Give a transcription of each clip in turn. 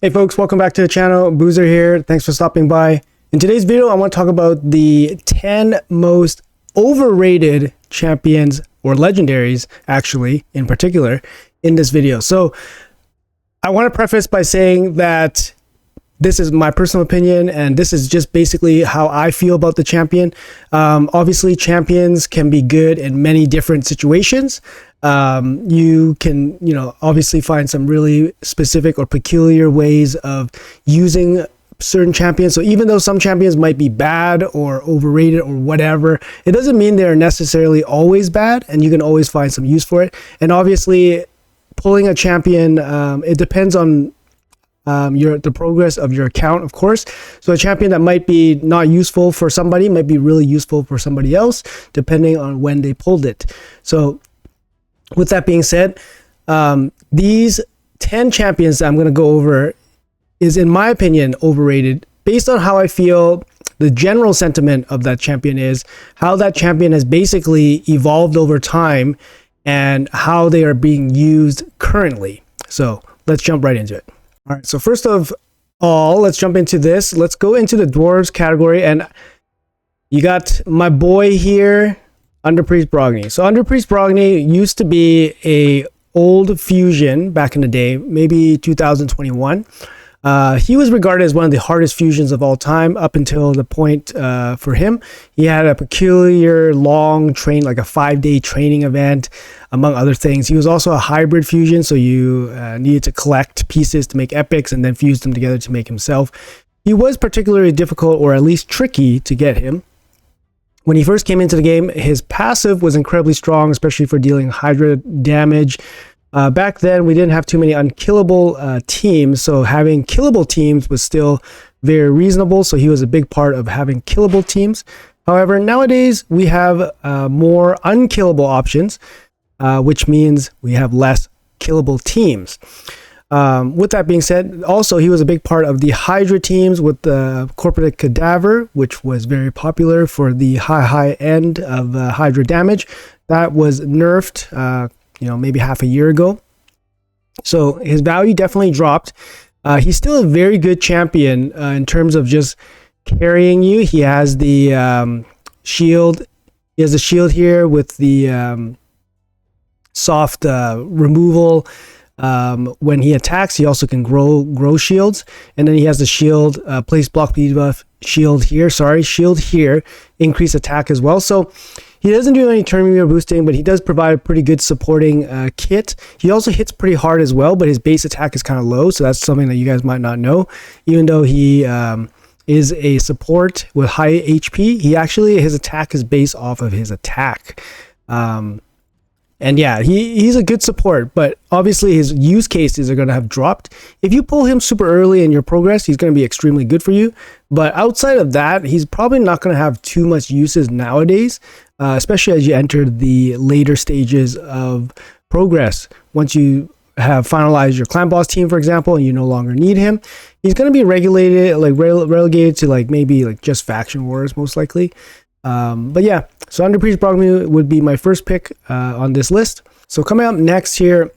Hey folks, welcome back to the channel. Boozer here. Thanks for stopping by. In today's video, I want to talk about the 10 most overrated champions or legendaries, actually, in particular, in this video. So I want to preface by saying that this is my personal opinion, and this is just basically how I feel about the champion. Obviously, champions can be good in many different situations. You can, obviously find some really specific or peculiar ways of using certain champions. So even though some champions might be bad or overrated or whatever, it doesn't mean they're necessarily always bad, and you can always find some use for it. And obviously, pulling a champion, it depends on the progress of your account, of course. So a champion that might be not useful for somebody might be really useful for somebody else, depending on when they pulled it. So with that being said, these 10 champions that I'm going to go over is, in my opinion, overrated based on how I feel the general sentiment of that champion is, how that champion has basically evolved over time, and how they are being used currently. So let's jump right into it. All right, so first of all, let's jump into this. Let's go into the dwarves category, and you got my boy here, Underpriest Brogy. So Underpriest Brogy used to be a old fusion back in the day, maybe 2021. He was regarded as one of the hardest fusions of all time up until the point for him. He had a peculiar long train, like a 5-day training event, among other things. He was also a hybrid fusion, so you needed to collect pieces to make epics and then fuse them together to make himself. He was particularly difficult, or at least tricky, to get him. When he first came into the game, his passive was incredibly strong, especially for dealing Hydra damage. Back then, we didn't have too many unkillable teams, so having killable teams was still very reasonable, so he was a big part of having killable teams. However, nowadays, we have more unkillable options, which means we have less killable teams. With that being said, also he was a big part of the Hydra teams with the Corporate Cadaver, which was very popular for the high end of Hydra damage. That was nerfed, maybe half a year ago. So his value definitely dropped. He's still a very good champion in terms of just carrying you. He has the shield. He has a shield here with the soft removal. When he attacks, he also can grow shields, and then he has the shield, place block debuff, shield here, increase attack as well. So he doesn't do any turn meter boosting, but he does provide a pretty good supporting kit. He also hits pretty hard as well, but his base attack is kind of low, so that's something that you guys might not know. Even though he is a support with high HP, his attack is based off of his attack. And yeah, he's a good support, but obviously his use cases are going to have dropped. If you pull him super early in your progress, he's going to be extremely good for you. But outside of that, he's probably not going to have too much uses nowadays, especially as you enter the later stages of progress. Once you have finalized your clan boss team, for example, and you no longer need him, he's going to be relegated to maybe just faction wars, most likely. But yeah, so Underpriest Brogy would be my first pick on this list. So coming up next here,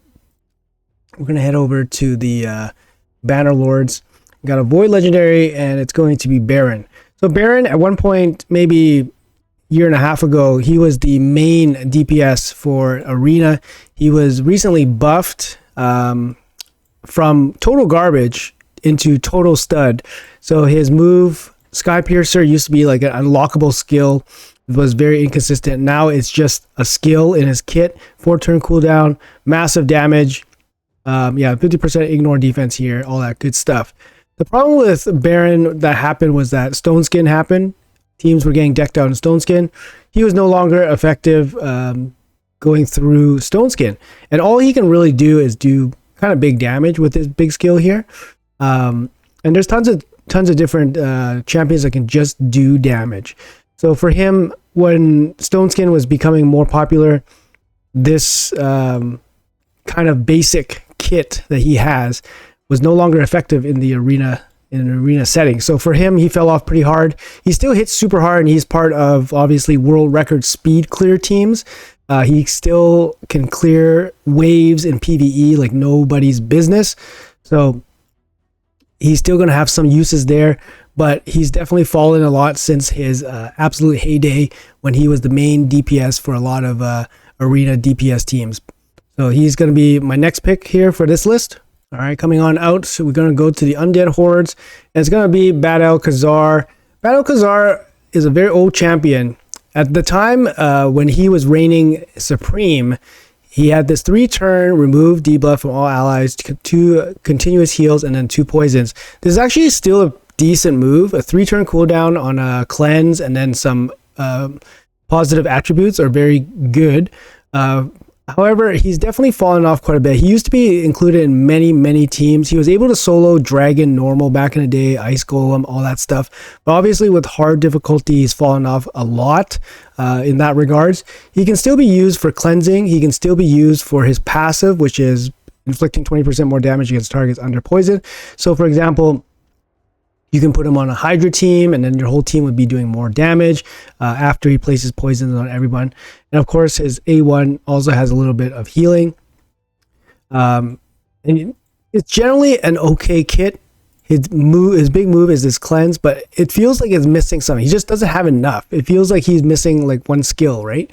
we're going to head over to the Banner Lords. We got a Void Legendary, and it's going to be Baron. So Baron, at one point, maybe a year and a half ago, he was the main DPS for Arena. He was recently buffed from total garbage into total stud. So his move, Sky Piercer, used to be like an unlockable skill. It was very inconsistent. Now it's just a skill in his kit. 4-turn cooldown, massive damage. 50% ignore defense here, all that good stuff. The problem with Baron that happened was that Stone Skin happened. Teams were getting decked out in Stone Skin. He was no longer effective going through Stone Skin. And all he can really do is do kind of big damage with his big skill here. And there's tons of different champions that can just do damage. So for him, when Stone Skin was becoming more popular, this kind of basic kit that he has was no longer effective in the arena in an arena setting. So for him, he fell off pretty hard. He still hits super hard, and he's part of obviously world record speed clear teams. He still can clear waves in PvE like nobody's business. So he's still going to have some uses there, but he's definitely fallen a lot since his absolute heyday when he was the main DPS for a lot of arena DPS teams. So he's going to be my next pick here for this list. All right, coming on out, so we're going to go to the Undead Hordes, and it's going to be Bad El Kazar. Bad El Kazar is a very old champion. At the time when he was reigning supreme, he had this 3-turn remove debuff from all allies, 2 continuous heals, and then 2 poisons. This is actually still a decent move. A 3-turn cooldown on a cleanse and then some positive attributes are very good. However, he's definitely fallen off quite a bit. He used to be included in many teams. He was able to solo Dragon normal back in the day, Ice Golem, all that stuff. But obviously with hard difficulty, he's fallen off a lot in that regards. He can still be used for cleansing. He can still be used for his passive, which is inflicting 20% more damage against targets under poison. So for example, you can put him on a Hydra team, and then your whole team would be doing more damage after he places poisons on everyone. And of course, his A1 also has a little bit of healing. And it's generally an okay kit. His big move is this cleanse, but it feels like it's missing something. He just doesn't have enough. It feels like he's missing like one skill, right?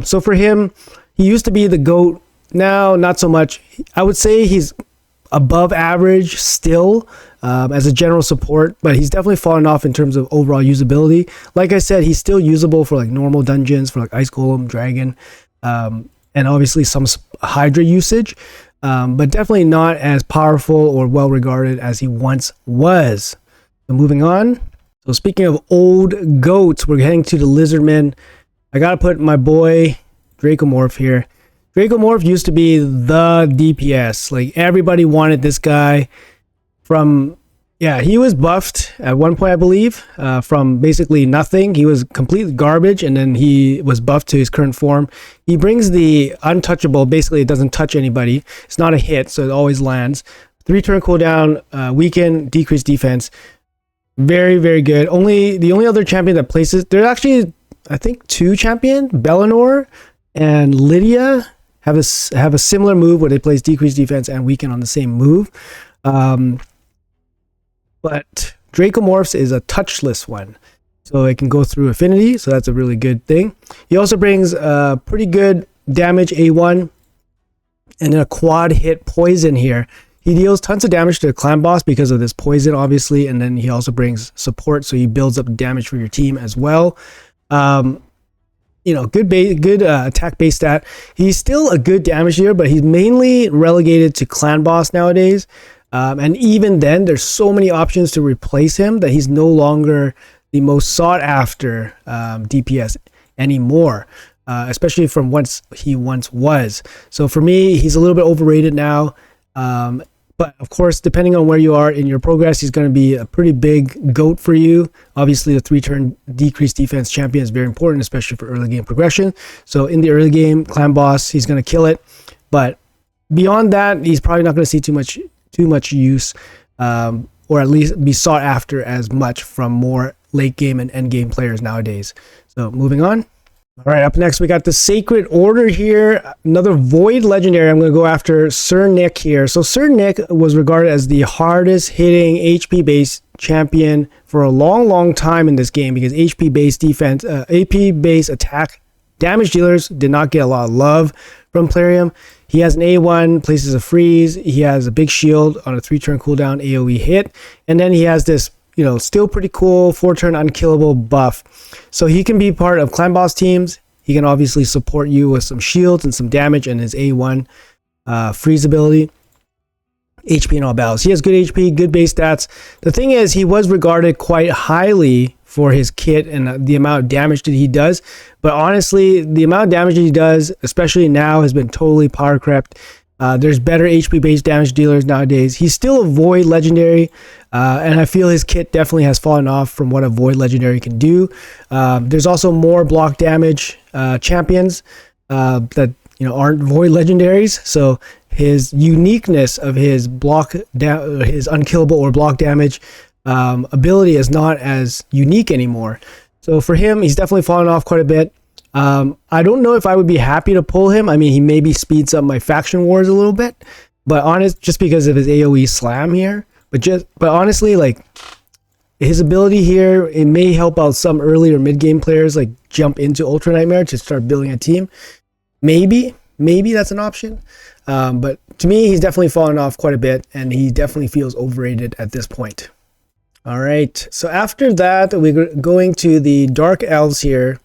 So for him, he used to be the GOAT. Now, not so much. I would say he's above average still as a general support, but he's definitely fallen off in terms of overall usability. Like I said, he's still usable for like normal dungeons, for like Ice Golem, Dragon, and obviously some Hydra usage, but definitely not as powerful or well regarded as he once was. So moving on. So speaking of old goats, we're heading to the Lizardmen. I gotta put my boy Dracomorph here. Dracomorph used to be the DPS. Like everybody wanted this guy from, yeah, he was buffed at one point, I believe, from basically nothing. He was completely garbage, and then he was buffed to his current form. He brings the untouchable. Basically, it doesn't touch anybody. It's not a hit, so it always lands. 3-turn cooldown, weaken, decrease defense. Very good. The only other champion that places, there's actually, I think, 2 champions, Bellinor and Lydia, have a similar move where they place decreased defense and weaken on the same move. But Dracomorphs is a touchless one, so it can go through affinity, so that's a really good thing. He also brings pretty good damage A1 and then a quad hit poison here. He deals tons of damage to the clan boss because of this poison, obviously, and then he also brings support, so he builds up damage for your team as well. Good attack base stat. He's still a good damage dealer, but he's mainly relegated to clan boss nowadays. And even then, there's so many options to replace him that he's no longer the most sought after DPS anymore, especially from what he once was. So for me, he's a little bit overrated now. But of course, depending on where you are in your progress, he's going to be a pretty big GOAT for you. Obviously, the 3-turn decreased defense champion is very important, especially for early game progression. So in the early game, clan boss, he's going to kill it. But beyond that, he's probably not going to see too much use, or at least be sought after as much from more late game and end game players nowadays. So moving on. All right, up next we got the Sacred Order here, another Void Legendary. I'm going to go after Sir Nick here. So Sir Nick was regarded as the hardest hitting HP based champion for a long time in this game, because HP based defense, AP based attack damage dealers did not get a lot of love from Plarium. He has an A1, places a freeze. He has a big shield on a 3-turn cooldown AoE hit, and then he has this, still pretty cool 4-turn unkillable buff. So he can be part of clan boss teams. He can obviously support you with some shields and some damage and his A1 freeze ability. HP in all battles. He has good HP, good base stats. The thing is, he was regarded quite highly for his kit and the amount of damage that he does. But honestly, the amount of damage that he does, especially now, has been totally power crept. There's better HP based damage dealers nowadays. He's still a Void Legendary, and I feel his kit definitely has fallen off from what a Void Legendary can do. There's also more block damage champions that aren't Void Legendaries, so his uniqueness of his his unkillable or block damage ability is not as unique anymore. So for him, he's definitely fallen off quite a bit. I don't know if I would be happy to pull him. I mean, he maybe speeds up my faction wars a little bit, but just because of his AoE slam here. But honestly, like his ability here, it may help out some early or mid game players like jump into Ultra Nightmare to start building a team. Maybe that's an option. But to me, he's definitely fallen off quite a bit, and he definitely feels overrated at this point. All right, so after that, we're going to the Dark Elves here.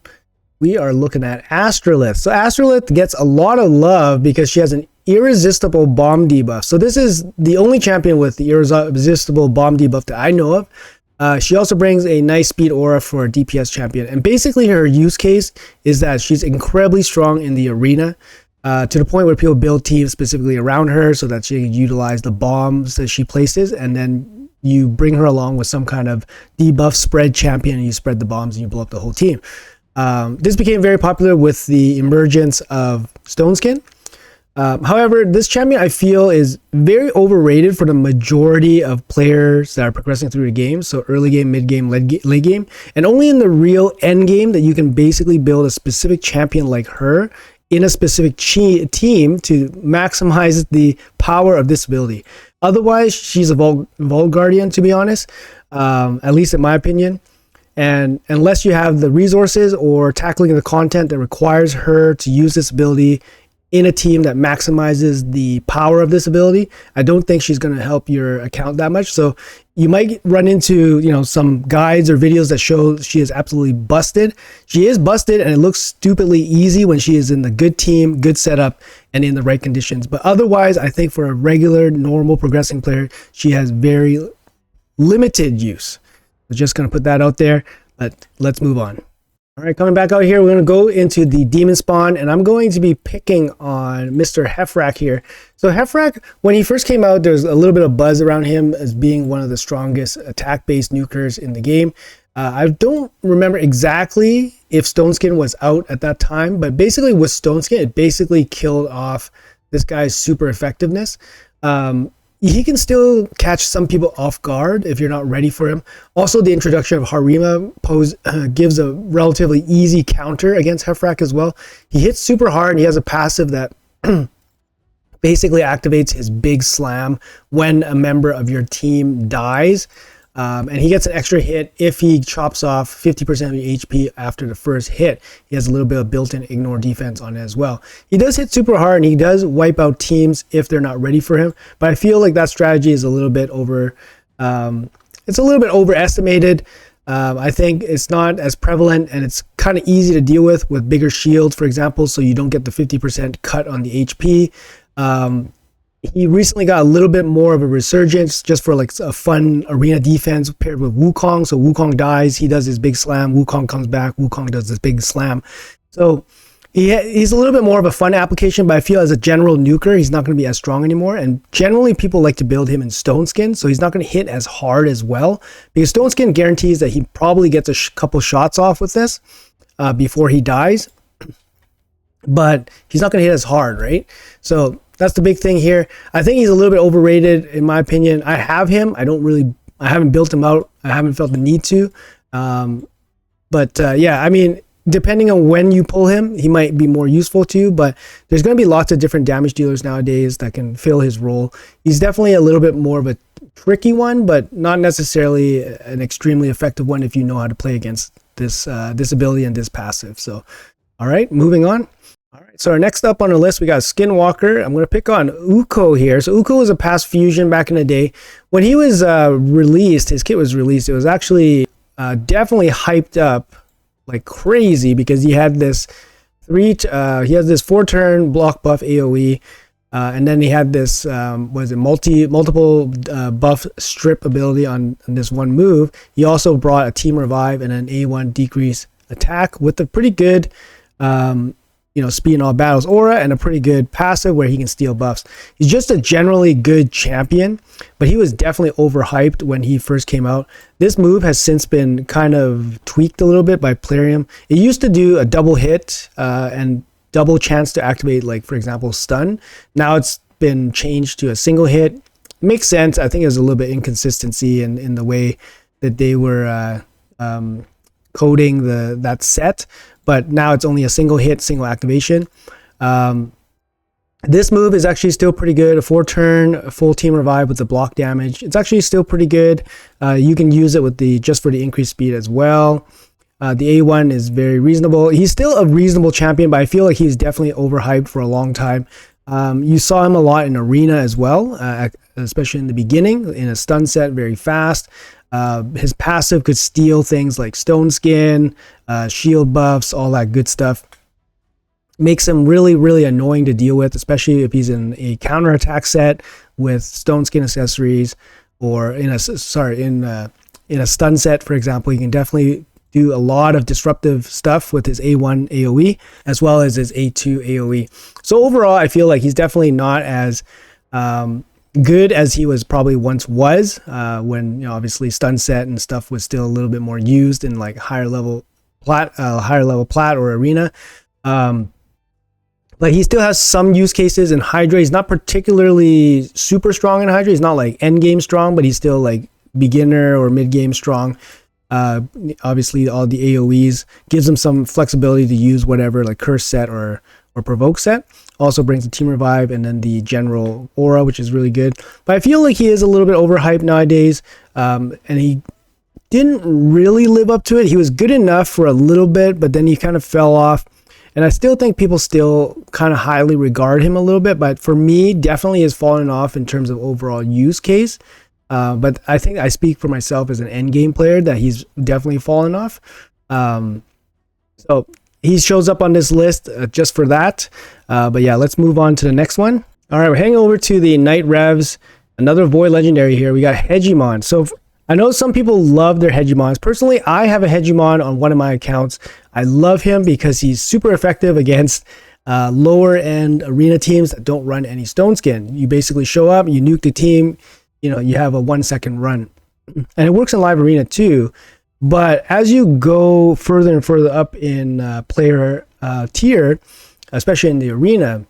We are looking at Astrolith. So Astrolith gets a lot of love because she has an irresistible bomb debuff. So this is the only champion with the irresistible bomb debuff that I know of. She also brings a nice speed aura for a DPS champion. And basically her use case is that she's incredibly strong in the arena, to the point where people build teams specifically around her so that she can utilize the bombs that she places, and then you bring her along with some kind of debuff spread champion, and you spread the bombs and you blow up the whole team. This became very popular with the emergence of Stoneskin. However, this champion I feel is very overrated for the majority of players that are progressing through the game. So early game, mid game, late game, and only in the real end game that you can basically build a specific champion like her in a specific team to maximize the power of this ability. Otherwise, she's a Vault Guardian, to be honest, at least in my opinion. And unless you have the resources or tackling the content that requires her to use this ability in a team that maximizes the power of this ability, I don't think she's going to help your account that much. So you might run into, some guides or videos that show she is absolutely busted. She is busted, and it looks stupidly easy when she is in the good team, good setup, and in the right conditions. But otherwise, I think for a regular, normal progressing player, she has very limited use. So just going to put that out there, but let's move on. All right, coming back out here, we're going to go into the demon spawn, and I'm going to be picking on Mr. Hefra here. So Hefra, when he first came out, there's a little bit of buzz around him as being one of the strongest attack-based nukers in the game. I don't remember exactly if Stoneskin was out at that time, but basically with Stoneskin, it basically killed off this guy's super effectiveness. He can still catch some people off guard if you're not ready for him. Also, the introduction of Harima gives a relatively easy counter against Hefrak as well. He hits super hard, and he has a passive that basically activates his big slam when a member of your team dies. And he gets an extra hit if he chops off 50% of your HP after the first hit. He has a little bit of built-in ignore defense on it as well. He does hit super hard, and he does wipe out teams if they're not ready for him. But I feel like that strategy is a little bit overestimated. I think it's not as prevalent, and it's kind of easy to deal with bigger shields, for example, so you don't get the 50% cut on the HP. He recently got a little bit more of a resurgence just for like a fun arena defense paired with Wukong. So Wukong dies, he does his big slam, Wukong comes back, Wukong does this big slam. So he's a little bit more of a fun application, but I feel as a general nuker, he's not going to be as strong anymore. And generally people like to build him in Stoneskin, so he's not going to hit as hard as well, because Stoneskin guarantees that he probably gets a couple shots off with this before he dies, but he's not going to hit as hard, right? So that's the big thing here. I think he's a little bit overrated in my opinion. I have him. I haven't built him out. I haven't felt the need to. Yeah, I mean, depending on when you pull him, he might be more useful to you, but there's going to be lots of different damage dealers nowadays that can fill his role. He's definitely a little bit more of a tricky one, but not necessarily an extremely effective one if you know how to play against this ability and this passive. So, all right, moving on. All right, so our next up on the list, we got Skinwalker. I'm going to pick on Uko here. So Uko was a past fusion back in the day. When he was released, his kit was released, it was actually definitely hyped up like crazy, because he had this 4-turn block buff AoE, and then he had this multiple buff strip ability on this one move. He also brought a team revive and an A1 decrease attack with a pretty good speed in all battles aura, and a pretty good passive where he can steal buffs. He's just a generally good champion, but he was definitely overhyped when he first came out. This move has since been kind of tweaked a little bit by Plarium. It used to do a double hit and double chance to activate, like for example stun. Now it's been changed to a single hit. It makes sense. I think there's a little bit inconsistency in the way that they were coding that set, but now it's only a single hit, single activation. This move is actually still pretty good. A 4-turn full team revive with the block damage. It's actually still pretty good. You can use it with just for the increased speed as well. The A1 is very reasonable. He's still a reasonable champion, but I feel like he's definitely overhyped for a long time. You saw him a lot in Arena as well, especially in the beginning, in a stun set, very fast. His passive could steal things like Stone Skin, shield buffs, all that good stuff. Makes him really, really annoying to deal with, especially if he's in a counterattack set with Stone Skin accessories, or in a stun set, for example. You can definitely do a lot of disruptive stuff with his A1 AoE as well as his A2 AoE. So overall, I feel like he's definitely not as good as he was probably once was, when obviously stun set and stuff was still a little bit more used in like higher level plat or arena. But he still has some use cases in Hydra. He's not particularly super strong in Hydra. He's not like end game strong, but he's still like beginner or mid game strong. Obviously all the AoEs gives him some flexibility to use whatever, like curse set or provoke set. Also brings the team revive and then the general aura, which is really good. But I feel like he is a little bit overhyped nowadays, and he didn't really live up to it. He was good enough for a little bit, but then he kind of fell off. And I still think people still kind of highly regard him a little bit, but for me, definitely has fallen off in terms of overall use case. But I think I speak for myself as an end game player that he's definitely fallen off. So he shows up on this list just for that. But yeah, let's move on to the next one. All right, we're heading over to the Night Revs. Another Void Legendary here. We got Hegemon. So I know some people love their Hegemons. Personally, I have a Hegemon on one of my accounts. I love him because he's super effective against lower end arena teams that don't run any Stone Skin. You basically show up, you nuke the team, you have a 1 second run. And it works in live arena too. But as you go further and further up in player tier, especially in the arena,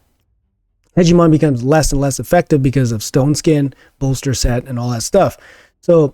Hegemon becomes less and less effective because of Stone Skin, bolster set, and all that stuff. So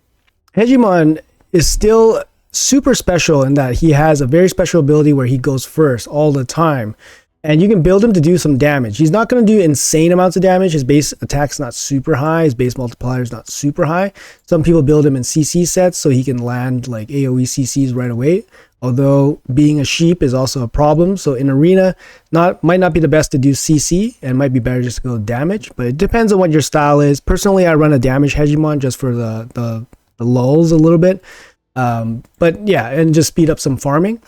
Hegemon is still super special in that he has a very special ability where he goes first all the time. And you can build him to do some damage. He's not going to do insane amounts of damage. His base attack's not super high. His base multiplier is not super high. Some people build him in CC sets so he can land like AoE CCs right away. Although being a sheep is also a problem. So in arena, might not be the best to do CC, and might be better just to go damage. But it depends on what your style is. Personally, I run a damage Hegemon just for the lulls a little bit. But yeah, and just speed up some farming.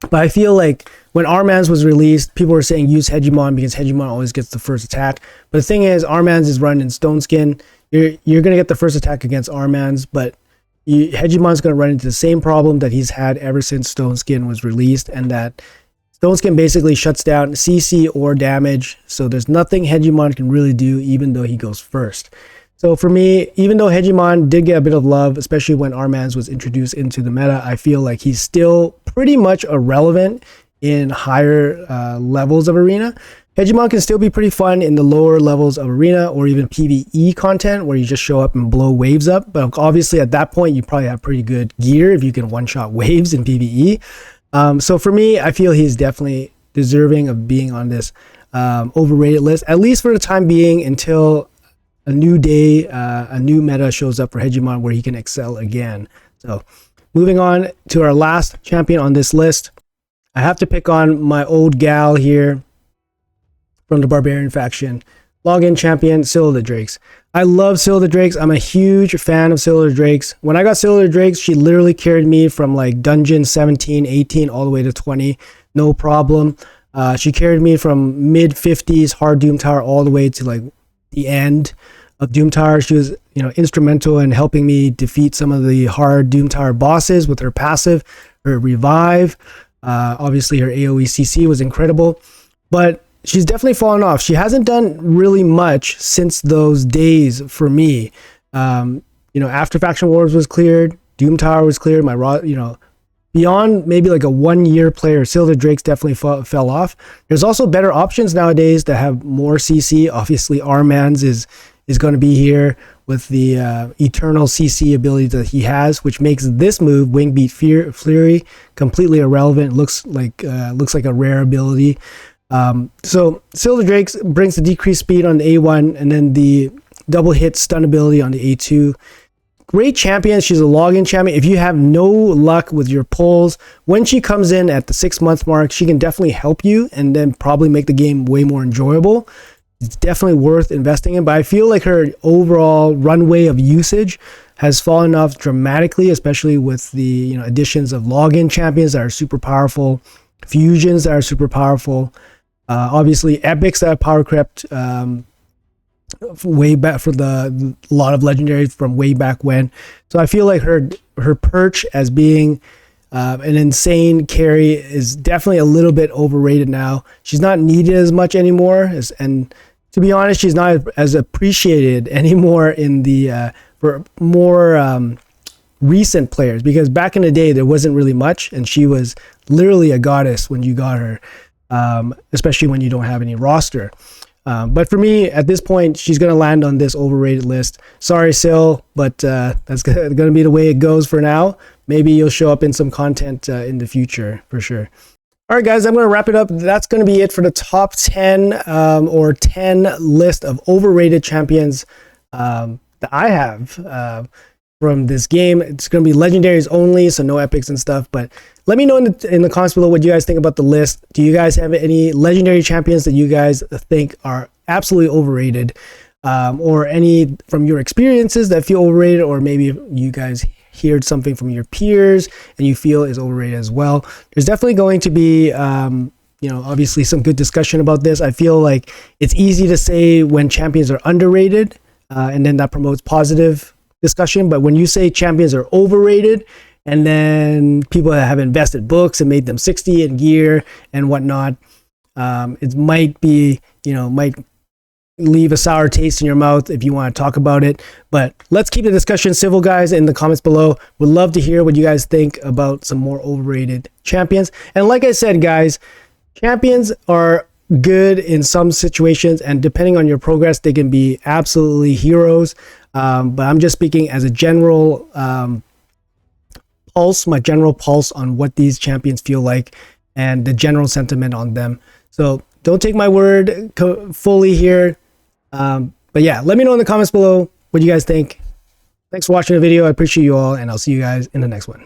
But I feel like when Armans was released, people were saying use Hegemon because Hegemon always gets the first attack. But the thing is, Armans is run in Stone Skin. You're going to get the first attack against Armans, but Hegemon's going to run into the same problem that he's had ever since Stone Skin was released, and that Stone Skin basically shuts down CC or damage. So there's nothing Hegemon can really do, even though he goes first. So for me, even though Hegemon did get a bit of love, especially when Armans was introduced into the meta, I feel like he's still pretty much irrelevant in higher levels of arena. Hegemon can still be pretty fun in the lower levels of arena or even PvE content where you just show up and blow waves up. But obviously at that point, you probably have pretty good gear if you can one-shot waves in PvE. So for me, I feel he's definitely deserving of being on this overrated list, at least for the time being, until a new day, a new meta shows up for Hegemon where he can excel again. So moving on to our last champion on this list, I have to pick on my old gal here from the Barbarian faction, login champion, Scylla the Drakes. I love Scylla the Drakes. I'm a huge fan of Scylla the Drakes. When I got Scylla the Drakes, she literally carried me from like dungeon 17, 18, all the way to 20. No problem. She carried me from mid 50s hard Doom Tower all the way to like the end of Doom Tower. She was, instrumental in helping me defeat some of the hard Doom Tower bosses with her passive, her revive. Obviously her AoE CC was incredible, but she's definitely fallen off. She hasn't done really much since those days for me. After Faction Wars was cleared, Doom Tower was cleared, beyond maybe like a 1 year player, Scylla the Drakes definitely fell off. There's also better options nowadays that have more CC. Obviously, Armans is going to be here with the eternal CC ability that he has, which makes this move, Wingbeat Fury, completely irrelevant. Looks like a rare ability. So Silver Drakes brings the decreased speed on the A1 and then the double hit stun ability on the A2. Great champion. She's a login champion. If you have no luck with your pulls, when she comes in at the 6-month mark, she can definitely help you and then probably make the game way more enjoyable. It's definitely worth investing in, but I feel like her overall runway of usage has fallen off dramatically, especially with the additions of login champions that are super powerful, fusions that are super powerful, obviously epics that have power crept way back for a lot of legendaries from way back when. So I feel like her perch as being an insane carry is definitely a little bit overrated now. She's not needed as much anymore, and to be honest, she's not as appreciated anymore in the for more recent players, because back in the day there wasn't really much, and she was literally a goddess when you got her, especially when you don't have any roster. But for me, at this point, she's going to land on this overrated list. Sorry, Sil, but that's going to be the way it goes for now. Maybe you'll show up in some content in the future, for sure. All right, guys, I'm going to wrap it up. That's going to be it for the top 10 or 10 list of overrated champions that I have from this game. It's going to be legendaries only, so no epics and stuff. But let me know in the comments below what you guys think about the list. Do you guys have any legendary champions that you guys think are absolutely overrated, or any from your experiences that feel overrated, or maybe you guys heard something from your peers and you feel is overrated as well? There's definitely going to be obviously some good discussion about this. I feel like it's easy to say when champions are underrated, and then that promotes positive discussion. But when you say champions are overrated, and then people have invested books and made them 60 in gear and whatnot, it might be, might leave a sour taste in your mouth if you want to talk about it. But let's keep the discussion civil, guys, in the comments below. Would love to hear what you guys think about some more overrated champions. And like I said, guys, champions are good in some situations, and depending on your progress, they can be absolutely heroes. But I'm just speaking as a general my general pulse on what these champions feel like and the general sentiment on them. So don't take my word fully here. But yeah, let me know in the comments below what you guys think. Thanks for watching the video. I appreciate you all, and I'll see you guys in the next one.